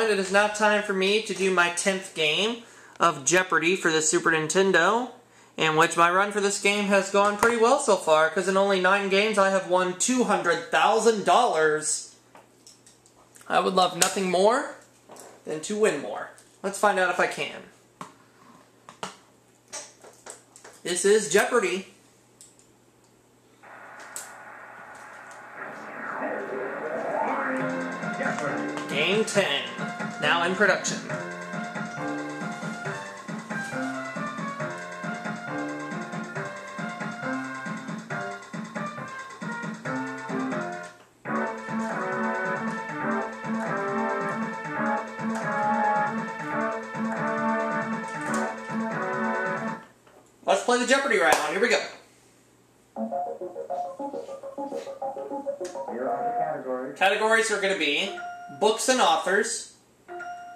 gentlemen, it is now time for me to do my 10th game of Jeopardy for the Super Nintendo, in which my run for this game has gone pretty well so far, because in only 9 games I have won $200,000. I would love nothing more than to win more. Let's find out if I can. This is Jeopardy! Game 10, now in production. Let's play the Jeopardy round. Here we go. Here are the categories. Categories are going to be books and authors,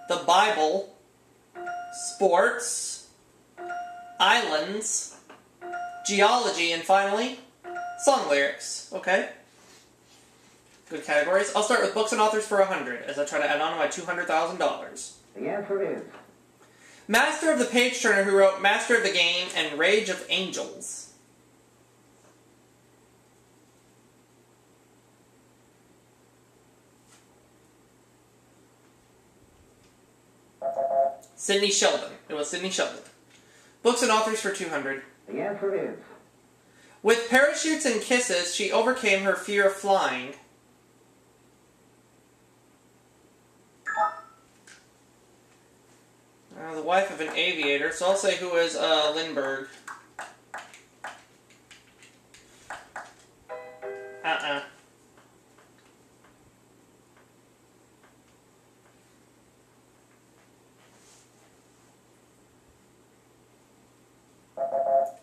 the Bible, sports, islands, geology, and finally, song lyrics. Okay? Good categories. I'll start with books and authors for 100 as I try to add on to my $200,000. The answer is Master of the Page Turner, who wrote Master of the Game and Rage of Angels. Sidney Sheldon. It was Sidney Sheldon. Books and authors for 200. The answer is With parachutes and kisses, she overcame her fear of flying. The wife of an aviator, so I'll say who is Lindbergh.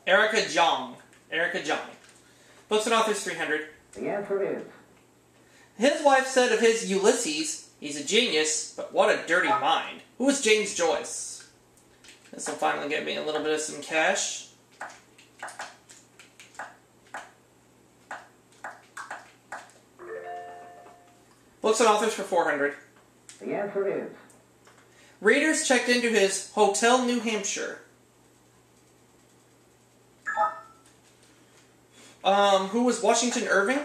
Erica Jong. Erica Jong. Books and authors 300. the answer is His wife said of his Ulysses, he's a genius, but what a dirty mind. Who is James Joyce? This will finally get me a little bit of some cash. Books and authors for 400. the answer is Readers checked into his Hotel New Hampshire. Who was Washington Irving?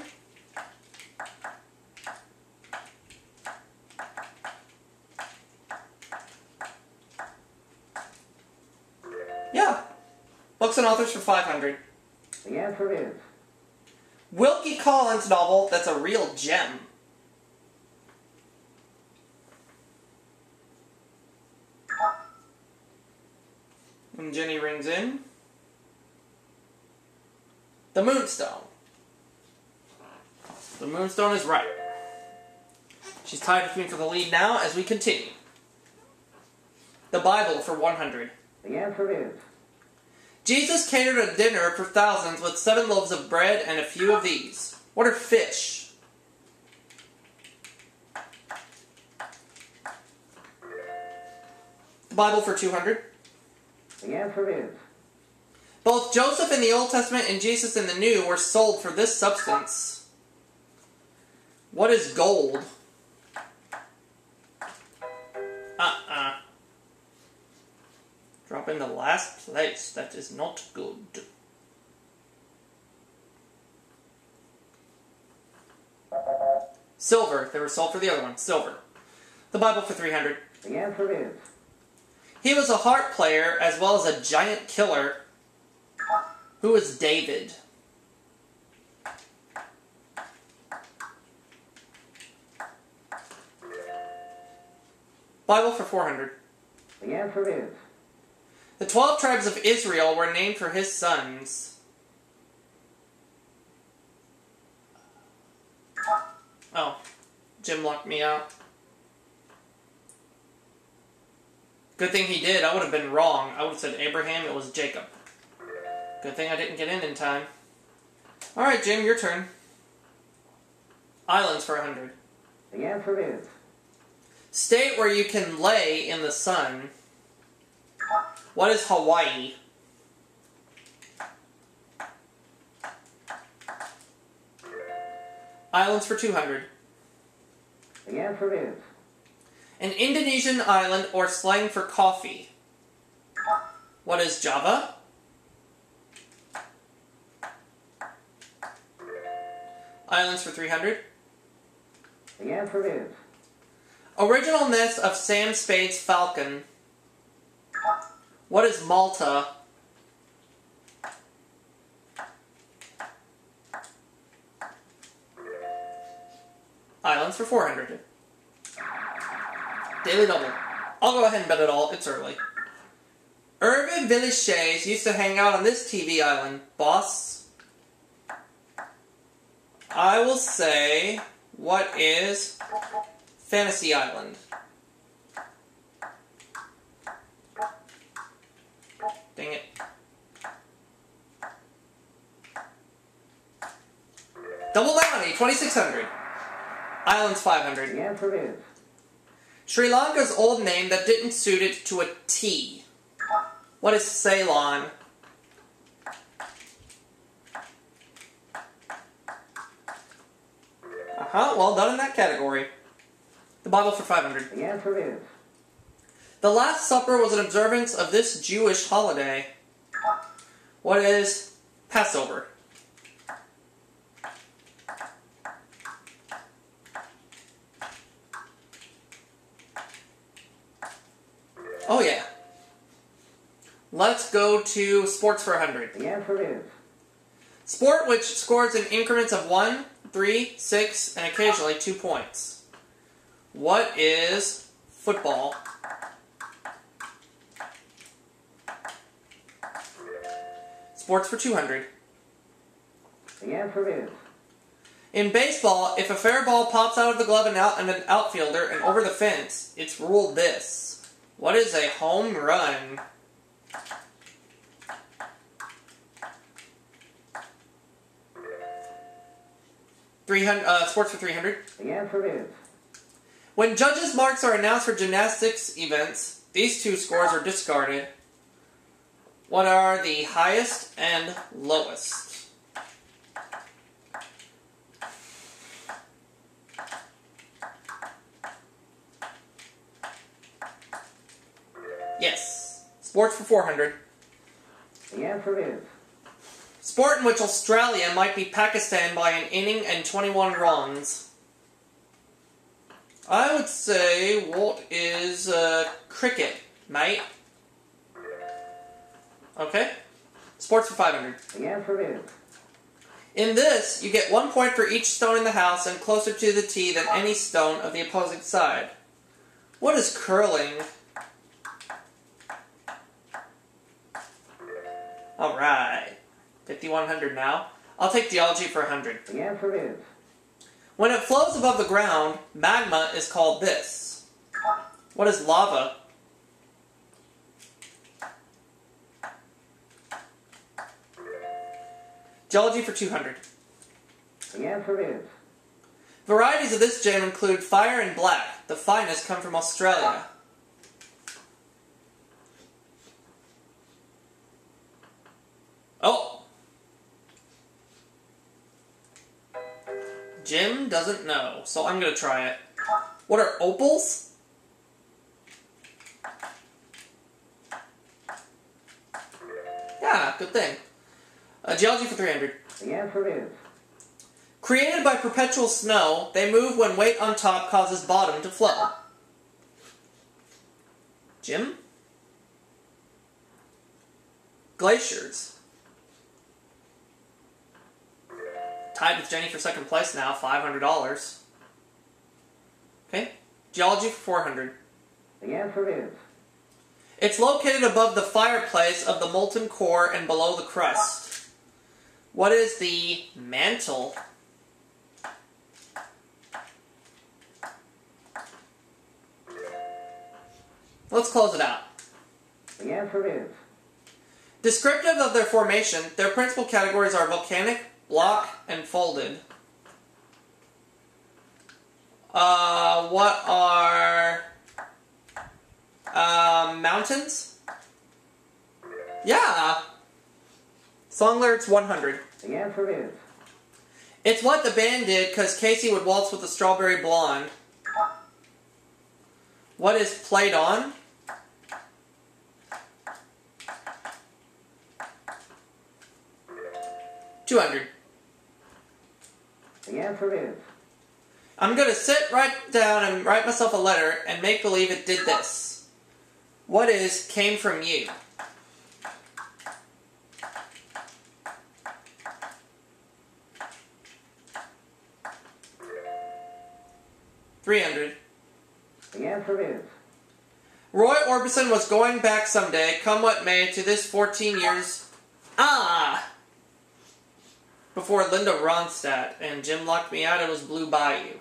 Yeah. Books and authors for 500. the answer is Wilkie Collins novel that's a real gem. And Jenny rings in. The Moonstone. The Moonstone is right. She's tied with me for the lead now as we continue. The Bible for 100. the answer is Jesus catered a dinner for thousands with 7 loaves of bread and a few of these. What are fish? The Bible for 200. the answer is Both Joseph in the Old Testament and Jesus in the New were sold for this substance. What is gold? Drop in the last place. That is not good. Silver. They were sold for the other one. Silver. The Bible for 300. the answer is He was a harp player as well as a giant killer. Who is David? Bible for 400. the answer is The 12 tribes of Israel were named for his sons. Oh, Jim locked me out. Good thing he did. I would have been wrong. I would have said Abraham. It was Jacob. Good thing I didn't get in time. Alright, Jim, your turn. Islands for 100. the answer is State where you can lay in the sun. What is Hawaii? Islands for 200. The answer is An Indonesian island or slang for coffee. What is Java? Islands for 300. The answer is Original nest of Sam Spade's falcon. What is Malta? Islands for 400. Daily double. I'll go ahead and bet it all. It's early. Irvin Villechaize used to hang out on this TV island. Boss? I will say, what is Fantasy Island? Dang it. Double bounty, 2,600. Islands, 500. the answer is Sri Lanka's old name that didn't suit it to a T. What is Ceylon? Well done in that category. The Bible for 500. the answer is The Last Supper was an observance of this Jewish holiday. What is Passover? Oh yeah. Let's go to sports for 100. the answer is Sport which scores in increments of 1, 3, 6, and occasionally 2 points. What is football? Sports for 200. the answer is In baseball, if a fair ball pops out of the glove and an outfielder and over the fence, it's ruled this. What is a home run? Sports for 300. the answer is When judges' marks are announced for gymnastics events, these two scores are discarded. What are the highest and lowest? Yes. Sports for 400. the answer is Sport in which Australia might beat Pakistan by an inning and 21 runs. I would say, what is cricket, mate? Okay. Sports for 500. the answer is In this, you get 1 point for each stone in the house and closer to the tee than any stone of the opposing side. What is curling? Alright. 5,100 now. I'll take geology for 100. the answer is When it flows above the ground, magma is called this. What is lava? Geology for 200. the answer is Varieties of this gem include fire and black. The finest come from Australia. Oh! Jim doesn't know, so I'm gonna try it. What are opals? Yeah, good thing. Geology for 300. the answer is Created by perpetual snow, they move when weight on top causes bottom to flow. Jim? Glaciers. Tied with Jenny for second place now, $500. Okay. Geology for 400. the answer is It's located above the fireplace of the molten core and below the crust. What is the mantle? Let's close it out. the answer is Descriptive of their formation, their principal categories are volcanic, block, and folded. What are mountains? Yeah. Song lyrics 100. the answer is It's what the band did because Casey would waltz with the strawberry blonde. What is played on? $200. The answer is I'm going to sit right down and write myself a letter and make believe it did this. What is came from you? $300. the answer is Roy Orbison was going back someday, come what may, to this 14 years. Before Linda Ronstadt, and Jim locked me out, it was Blue Bayou.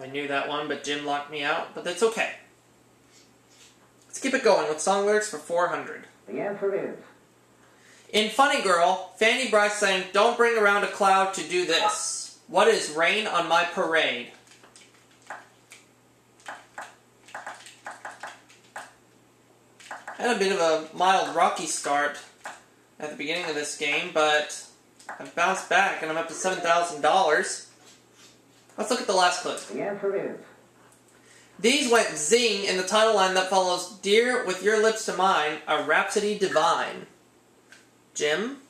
I knew that one, but Jim locked me out, but that's okay. Let's keep it going with song lyrics for 400. the answer is In Funny Girl, Fanny Bryce sang, "Don't bring around a cloud to do this." What is rain on my parade? Had a bit of a mild rocky start at the beginning of this game, but I've bounced back and I'm up to $7,000. Let's look at the last clip. the answer is These went zing in the title line that follows, "Dear, with your lips to mine, a rhapsody divine." Jim?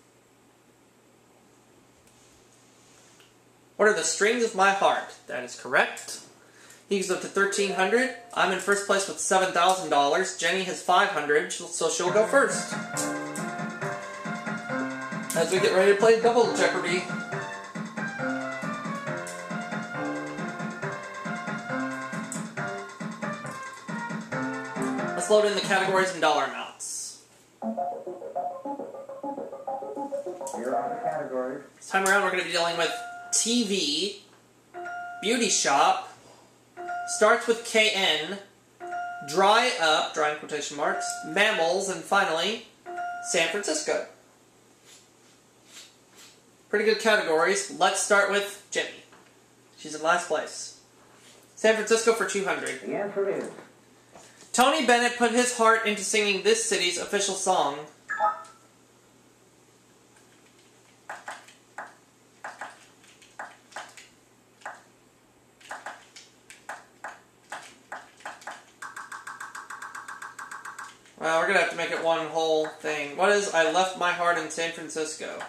What are the strings of my heart? That is correct. He goes up to $1,300. I'm in first place with $7,000. Jenny has $500, so she'll go first. As we get ready to play Double Jeopardy. Let's load in the categories and dollar amounts. here are the categories. This time around we're going to be dealing with TV, Beauty Shop, starts with KN, Dry Up, dry in quotation marks, Mammals, and finally, San Francisco. Pretty good categories. Let's start with Jenny. She's in last place. San Francisco for $200. The answer is Tony Bennett put his heart into singing this city's official song. Well, we're going to have to make it one whole thing. What is I Left My Heart in San Francisco?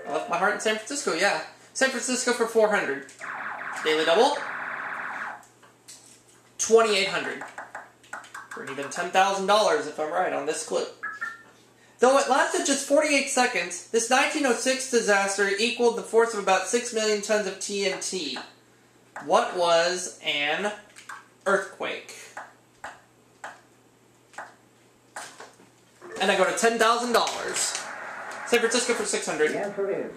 I Left My Heart in San Francisco, yeah. San Francisco for $400. Daily double? $2,800. For even $10,000 if I'm right on this clip. Though it lasted just 48 seconds, this 1906 disaster equaled the force of about 6 million tons of TNT. What was an earthquake? And I go to $10,000. San Francisco for $600. the answer is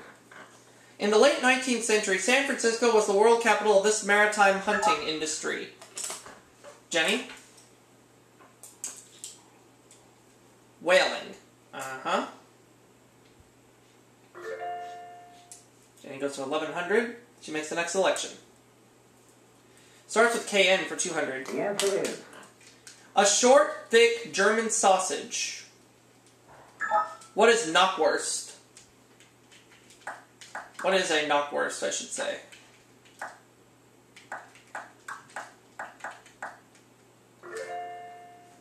In the late 19th century, San Francisco was the world capital of this maritime hunting industry. Jenny? Whaling. Uh-huh. Jenny goes to 1,100. She makes the next selection. Starts with KN for $200. the answer is A short, thick German sausage. What is knockwurst? What is a knockwurst, I should say?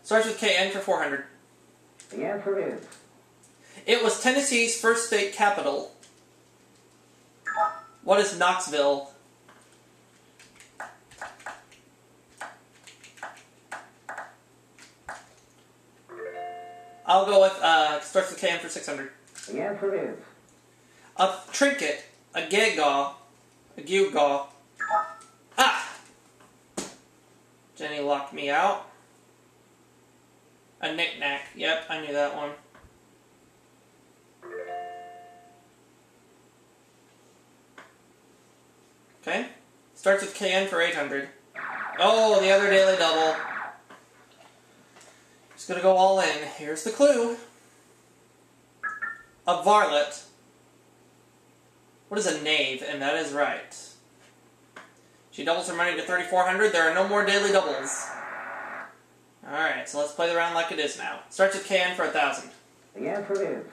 Starts with KN for $400. the answer is It was Tennessee's first state capital. What is Knoxville? I'll go with, starts with KN for $600. the answer is A trinket, a gewgaw, a gewgaw. Ah! Jenny locked me out. A knick-knack. Yep, I knew that one. Okay. Starts with KN for $800. Oh, the other daily double. Just gonna go all in. Here's the clue. A varlet. What is a knave? And that is right. She doubles her money to 3,400. There are no more daily doubles. Alright, so let's play the round like it is now. Starts with KN for 1,000. The answer is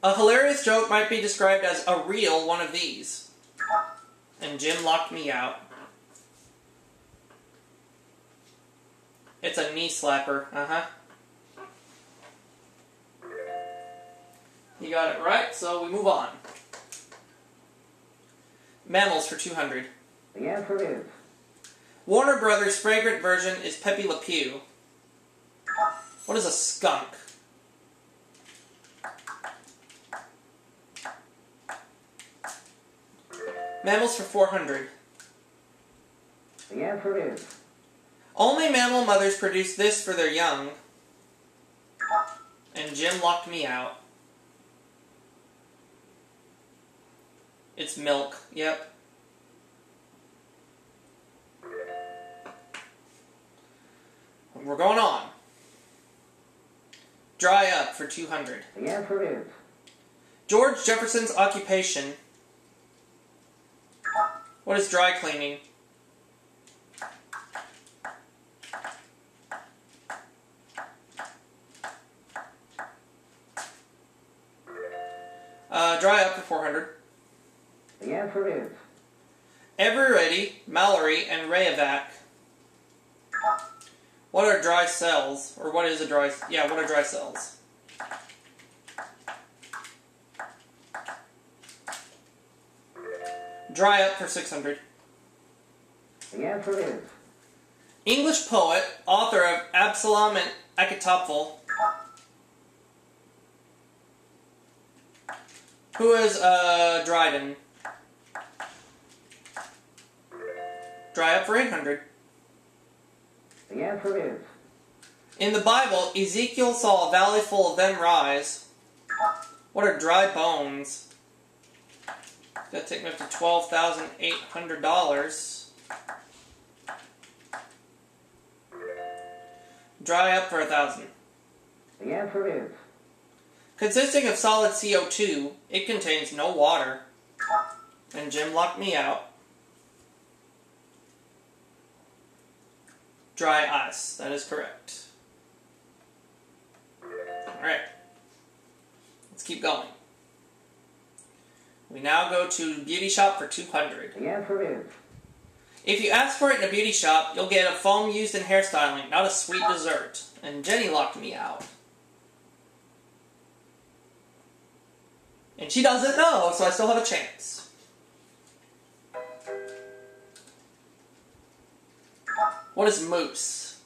A hilarious joke might be described as a real one of these. And Jim locked me out. It's a knee slapper. Uh-huh. You got it right, so we move on. Mammals for 200. the answer is Warner Brothers' fragrant version is Pepe Le Pew. What is a skunk? Mammals for 400. the answer is Only mammal mothers produce this for their young. And Jim locked me out. It's milk. Yep. We're going on. Dry up for 200. the answer is George Jefferson's occupation. What is dry cleaning? Dry up for 400. the answer is Eveready, Mallory, and Rayovac. What are dry cells? Or what is a dry... Yeah, what are dry cells? Dry up for 600. the answer is English poet, author of Absalom and Achitophel. Who is Dryden? Dry up for 800. the answer is In the Bible, Ezekiel saw a valley full of them rise. What are dry bones? That'll take me up to $12,800. Dry up for 1,000. the answer is Consisting of solid CO2, it contains no water. And Jim locked me out. Dry ice. That is correct. Alright. Let's keep going. We now go to beauty shop for 200. the answer is If you ask for it in a beauty shop, you'll get a foam used in hairstyling, not a sweet dessert. And Jenny locked me out. And she doesn't know, so I still have a chance. What is mousse?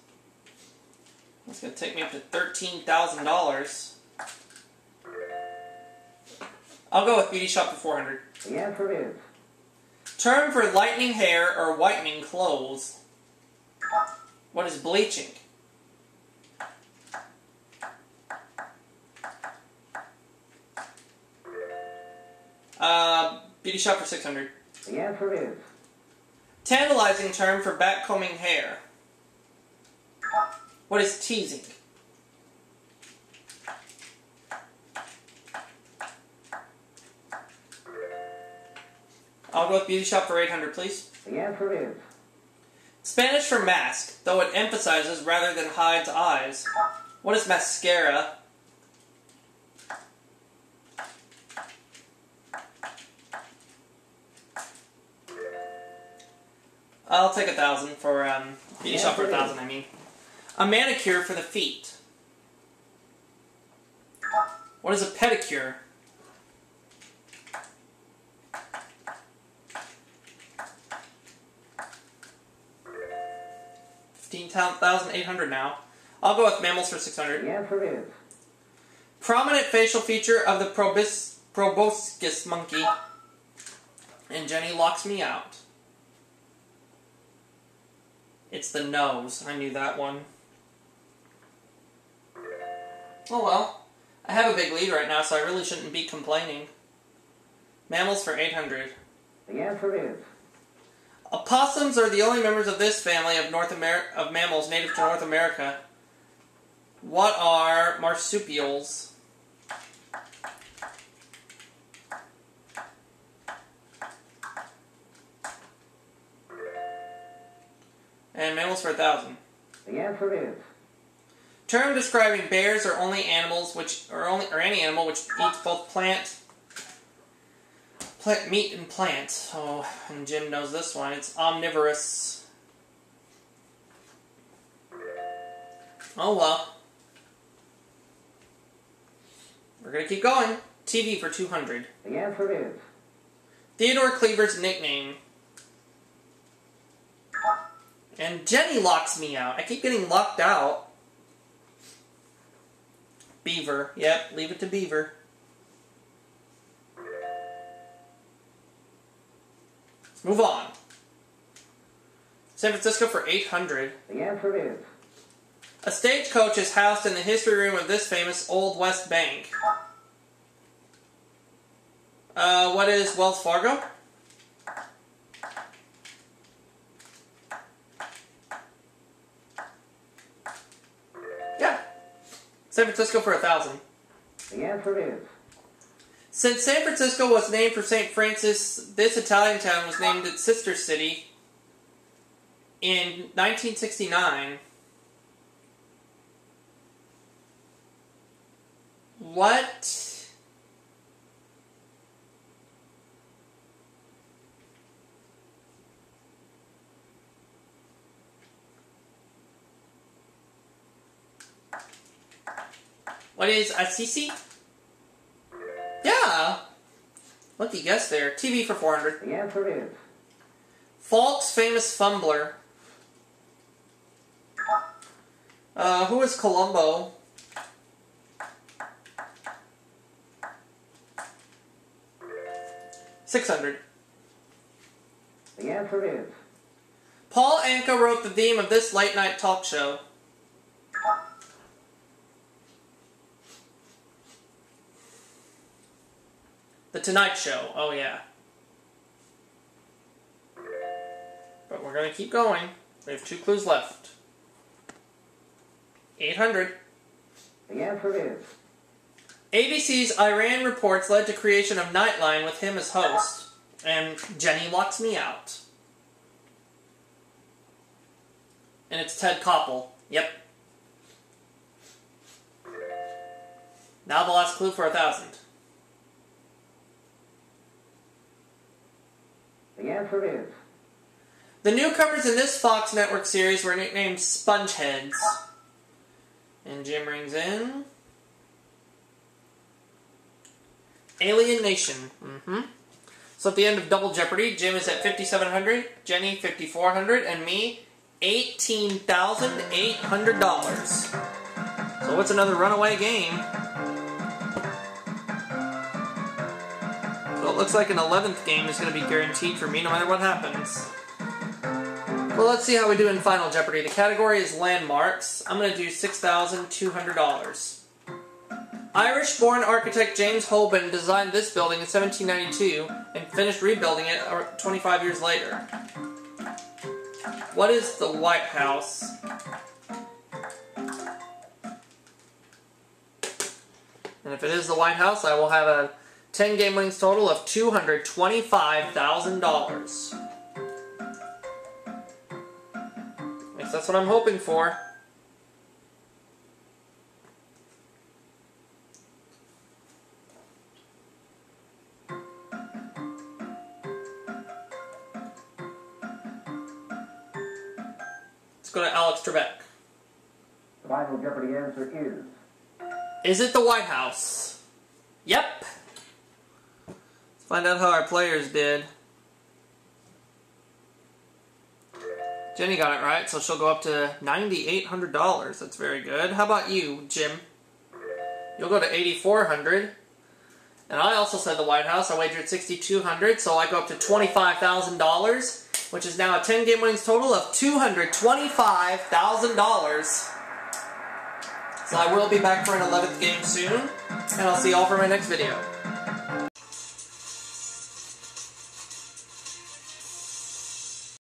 That's going to take me up to $13,000. I'll go with beauty shop for 400. the answer is Term for lightening hair or whitening clothes. What is bleaching? Beauty shop for 600. the answer is Tantalizing term for backcombing hair. What is teasing? I'll go with beauty shop for 800, please. the answer is Spanish for mask, though it emphasizes rather than hides eyes. What is mascara? I'll take 1,000 for, beauty shop for 1,000, I mean. A manicure for the feet. What is a pedicure? $15,800 now. I'll go with mammals for 600. the answer is Prominent facial feature of the proboscis monkey. And Jenny locks me out. It's the nose. I knew that one. Oh well. I have a big lead right now, so I really shouldn't be complaining. Mammals for 800. the answer is Opossums are the only members of this family of mammals native to North America. What are marsupials? And mammals for 1,000. The answer is. Term describing bears or only animals or any animal which eats both meat and plant. Oh, and Jim knows this one. It's omnivorous. Oh well. We're gonna keep going. TV for 200. The answer is. Theodore Cleaver's nickname. And Jenny locks me out. I keep getting locked out. Beaver. Yep, leave it to Beaver. Let's move on. San Francisco for 800. The answer is. A stagecoach is housed in the history room of this famous Old West bank. What is Wells Fargo? Yeah. San Francisco for 1,000. The answer is. Since San Francisco was named for St. Francis, this Italian town was named its sister city in 1969. What? What is Assisi? Yeah! Lucky guess there. TV for 400. The answer is. Falk's famous fumbler. Who is Columbo? $600. The answer is. Paul Anka wrote the theme of this late night talk show. The Tonight Show. Oh yeah. But we're going to keep going. We have 2 clues left. 800. The answer is. ABC's Iran Reports led to creation of Nightline with him as host. And Jenny locks me out. And it's Ted Koppel. Yep. Now the last clue for 1,000. The answer is. The newcomers in this Fox Network series were nicknamed Spongeheads. And Jim rings in. Alien Nation. So at the end of Double Jeopardy, Jim is at 5,700, Jenny 5,400, and me $18,800. So it's another runaway game. So it looks like an 11th game is going to be guaranteed for me no matter what happens. Well, let's see how we do in Final Jeopardy. The category is landmarks. I'm going to do $6,200. Irish-born architect James Holben designed this building in 1792 and finished rebuilding it 25 years later. What is the White House? And if it is the White House, I will have a 10-game winnings total of $225,000. At least that's what I'm hoping for. Let's go to Alex Trebek. The Final Jeopardy answer is. Is it the White House? Yep. Let's find out how our players did. Jenny got it right, so she'll go up to $9,800. That's very good. How about you, Jim? You'll go to $8,400. And I also said the White House. I wagered $6,200, so I go up to $25,000, which is now a 10-game winnings total of $225,000. So I will be back for an 11th game soon, and I'll see you all for my next video.